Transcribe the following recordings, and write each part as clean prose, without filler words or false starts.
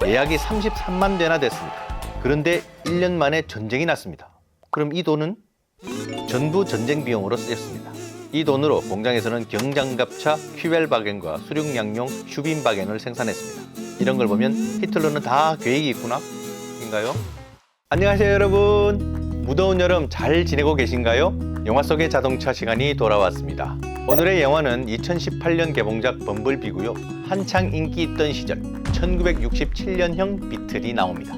예약이 33만 대나 됐습니다. 그런데 1년 만에 전쟁이 났습니다. 그럼 이 돈은? 전부 전쟁 비용으로 쓰였습니다. 이 돈으로 공장에서는 경장갑차 큐벨바겐과 수륙양용 슈빈바겐을 생산했습니다. 이런 걸 보면 히틀러는 다 계획이 있구나? 인가요? 안녕하세요 여러분. 무더운 여름 잘 지내고 계신가요? 영화 속의 자동차 시간이 돌아왔습니다. 오늘의 영화는 2018년 개봉작 범블비고요. 한창 인기 있던 시절 1967년형 비틀이 나옵니다.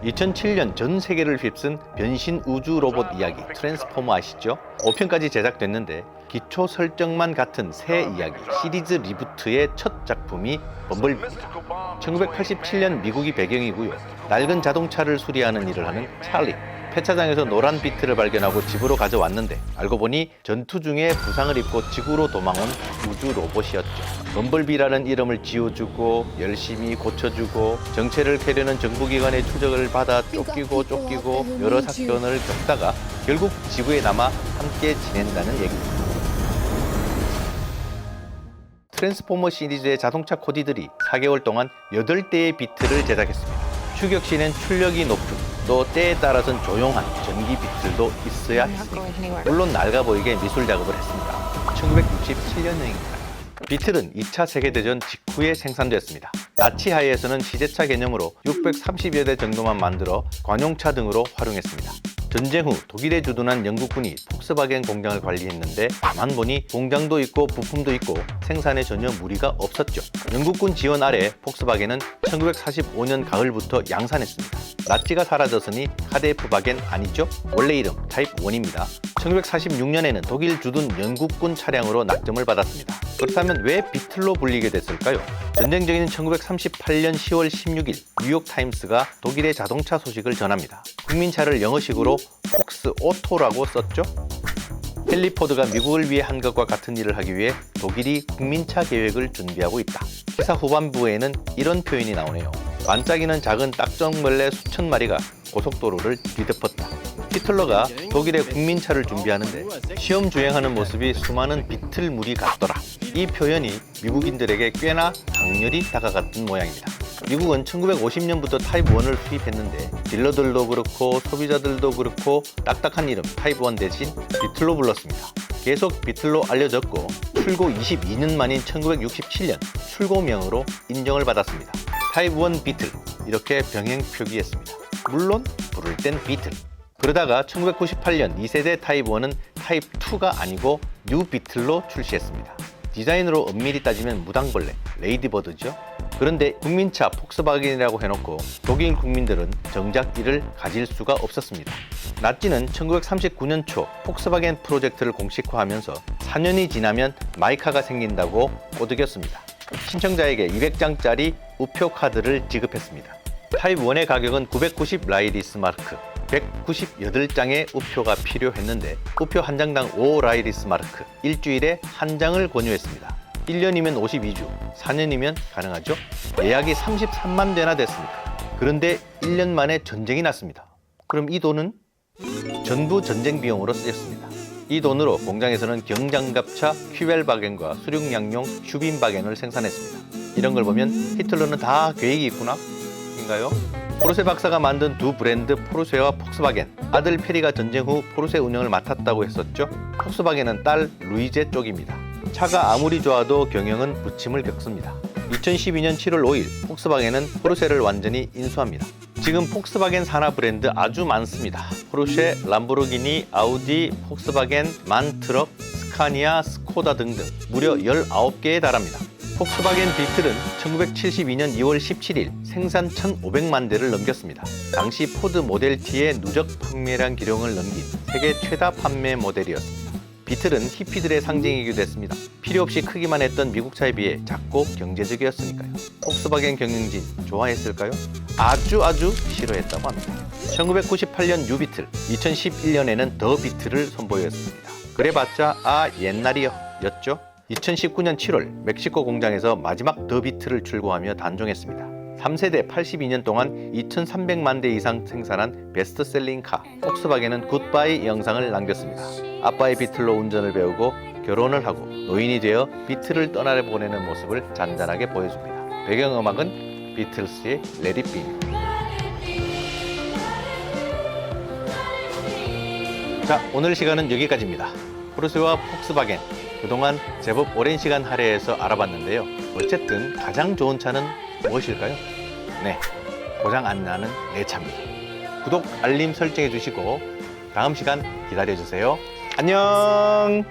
2007년 전 세계를 휩쓴 변신 우주 로봇 이야기 트랜스포머 아시죠? 5편까지 제작됐는데 기초 설정만 같은 새 이야기 시리즈 리부트의 첫 작품이 범블비입니다. 1987년 미국이 배경이고요. 낡은 자동차를 수리하는 일을 하는 찰리. 폐차장에서 노란 비틀을 발견하고 집으로 가져왔는데 알고 보니 전투 중에 부상을 입고 지구로 도망온 우주 로봇이었죠. 범블비라는 이름을 지어주고 열심히 고쳐주고 정체를 캐려는 정부기관의 추적을 받아 쫓기고 여러 사건을 겪다가 결국 지구에 남아 함께 지낸다는 얘기입니다. 트랜스포머 시리즈의 자동차 코디들이 4개월 동안 8대의 비틀을 제작했습니다. 추격 시는 출력이 높은 또 때에 따라서는 조용한 전기 비틀도 있어야 했으니까 물론 낡아 보이게 미술 작업을 했습니다. 1967년형입니다. 비틀은 2차 세계대전 직후에 생산됐습니다. 나치 하에서는 시제차 개념으로 630여 대 정도만 만들어 관용차 등으로 활용했습니다. 전쟁 후 독일에 주둔한 영국군이 폭스바겐 공장을 관리했는데 가만 보니 공장도 있고 부품도 있고 생산에 전혀 무리가 없었죠. 영국군 지원 아래 폭스바겐은 1945년 가을부터 양산했습니다. 나치가 사라졌으니 카데프바겐 아니죠? 원래 이름 타입 1입니다. 1946년에는 독일 주둔 영국군 차량으로 낙점을 받았습니다. 그렇다면 왜 비틀로 불리게 됐을까요? 전쟁 중인 1938년 10월 16일 뉴욕타임스가 독일의 자동차 소식을 전합니다. 국민차를 영어식으로 폭스 오토라고 썼죠? 헨리 포드가 미국을 위해 한 것과 같은 일을 하기 위해 독일이 국민차 계획을 준비하고 있다. 기사 후반부에는 이런 표현이 나오네요. 반짝이는 작은 딱정벌레 수천 마리가 고속도로를 뒤덮었다. 히틀러가 독일의 국민차를 준비하는데 시험 주행하는 모습이 수많은 비틀무리 같더라. 이 표현이 미국인들에게 꽤나 강렬히 다가갔던 모양입니다. 미국은 1950년부터 타입 1을 수입했는데 딜러들도 그렇고 소비자들도 그렇고 딱딱한 이름 타입 1 대신 비틀로 불렀습니다. 계속 비틀로 알려졌고 출고 22년 만인 1967년 출고명으로 인정을 받았습니다. 타입 1 비틀 이렇게 병행 표기했습니다. 물론 부를 땐 비틀. 그러다가 1998년 2세대 타입 1은 타입 2가 아니고 뉴 비틀로 출시했습니다. 디자인으로 엄밀히 따지면 무당벌레, 레이디버드죠. 그런데 국민차 폭스바겐이라고 해놓고 독일 국민들은 정작 이를 가질 수가 없었습니다. 나치는 1939년 초 폭스바겐 프로젝트를 공식화하면서 4년이 지나면 마이카가 생긴다고 꼬드겼습니다. 신청자에게 200장짜리 우표 카드를 지급했습니다. 타입 1의 가격은 990 라이리스 마르크, 198장의 우표가 필요했는데 우표 한 장당 5 라이리스 마르크, 일주일에 한 장을 권유했습니다. 1년이면 52주, 4년이면 가능하죠? 예약이 33만 대나 됐습니다. 그런데 1년 만에 전쟁이 났습니다. 그럼 이 돈은? 전부 전쟁 비용으로 쓰였습니다. 이 돈으로 공장에서는 경장갑차 큐벨바겐과 수륙양용 슈빈바겐을 생산했습니다. 이런 걸 보면 히틀러는 다 계획이 있구나? 인가요? 포르쉐 박사가 만든 두 브랜드 포르쉐와 폭스바겐. 아들 페리가 전쟁 후 포르쉐 운영을 맡았다고 했었죠. 폭스바겐은 딸 루이제 쪽입니다. 차가 아무리 좋아도 경영은 부침을 겪습니다. 2012년 7월 5일 폭스바겐은 포르쉐를 완전히 인수합니다. 지금 폭스바겐 산하 브랜드 아주 많습니다. 포르쉐, 람보르기니, 아우디, 폭스바겐, 만트럭, 스카니아, 스코다 등등 무려 19개에 달합니다. 폭스바겐 비틀은 1972년 2월 17일 생산 1,500만 대를 넘겼습니다. 당시 포드 모델 T의 누적 판매량 기록을 넘긴 세계 최다 판매 모델이었습니다. 비틀은 히피들의 상징이기도 했습니다. 필요 없이 크기만 했던 미국 차에 비해 작고 경제적이었으니까요. 폭스바겐 경영진 좋아했을까요? 아주 싫어했다고 합니다. 1998년 뉴비틀, 2011년에는 더 비틀을 선보였습니다. 그래봤자 옛날이요 였죠. 2019년 7월 멕시코 공장에서 마지막 더 비틀을 출고하며 단종했습니다. 3세대 82년 동안 2,300만 대 이상 생산한 베스트셀링 카 폭스바겐은 굿바이 영상을 남겼습니다. 아빠의 비틀로 운전을 배우고 결혼을 하고 노인이 되어 비틀을 떠나보내는 모습을 잔잔하게 보여줍니다. 배경음악은 비틀스의 Let It Be. 자, 오늘 시간은 여기까지입니다. 포르쉐와 폭스바겐, 그동안 제법 오랜 시간 할애해서 알아봤는데요. 어쨌든 가장 좋은 차는 무엇일까요? 네, 고장 안 나는 내 차입니다. 구독, 알림 설정해 주시고 다음 시간 기다려 주세요. 안녕.